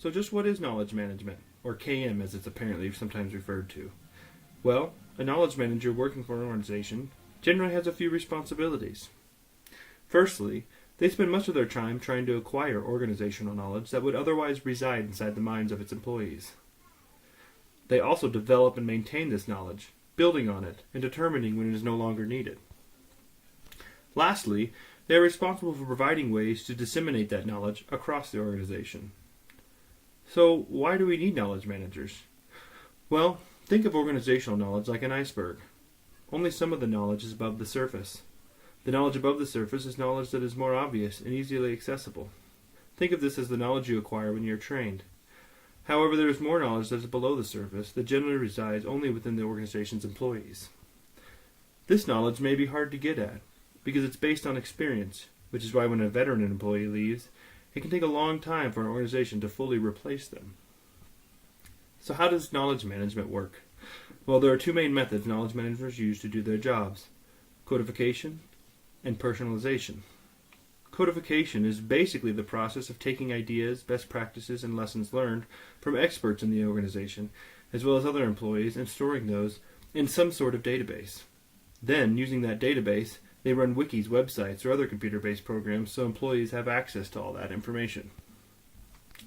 So just what is knowledge management, or KM as it's apparently sometimes referred to? Well, a knowledge manager working for an organization generally has a few responsibilities. Firstly, they spend much of their time trying to acquire organizational knowledge that would otherwise reside inside the minds of its employees. They also develop and maintain this knowledge, building on it and determining when it is no longer needed. Lastly, they are responsible for providing ways to disseminate that knowledge across the organization. So, why do we need knowledge managers? Well, think of organizational knowledge like an iceberg. Only some of the knowledge is above the surface. The knowledge above the surface is knowledge that is more obvious and easily accessible. Think of this as the knowledge you acquire when you are trained. However, there is more knowledge that is below the surface that generally resides only within the organization's employees. This knowledge may be hard to get at because it's based on experience, which is why when a veteran employee leaves, it can take a long time for an organization to fully replace them. So how does knowledge management work? Well, there are two main methods knowledge managers use to do their jobs: codification and personalization. Codification is basically the process of taking ideas, best practices, and lessons learned from experts in the organization, as well as other employees, and storing those in some sort of database. Then, using that database, they run wikis, websites, or other computer-based programs so employees have access to all that information.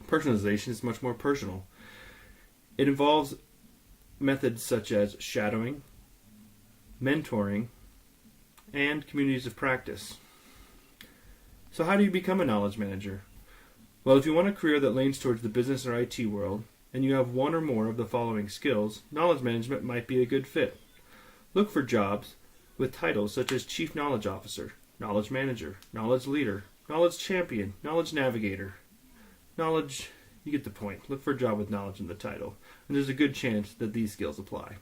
Personalization is much more personal. It involves methods such as shadowing, mentoring, and communities of practice. So how do you become a knowledge manager? Well, if you want a career that leans towards the business or IT world, and you have one or more of the following skills, knowledge management might be a good fit. Look for jobs with titles such as Chief Knowledge Officer, Knowledge Manager, Knowledge Leader, Knowledge Champion, Knowledge Navigator. You get the point. Look for a job with knowledge in the title, and there's a good chance that these skills apply.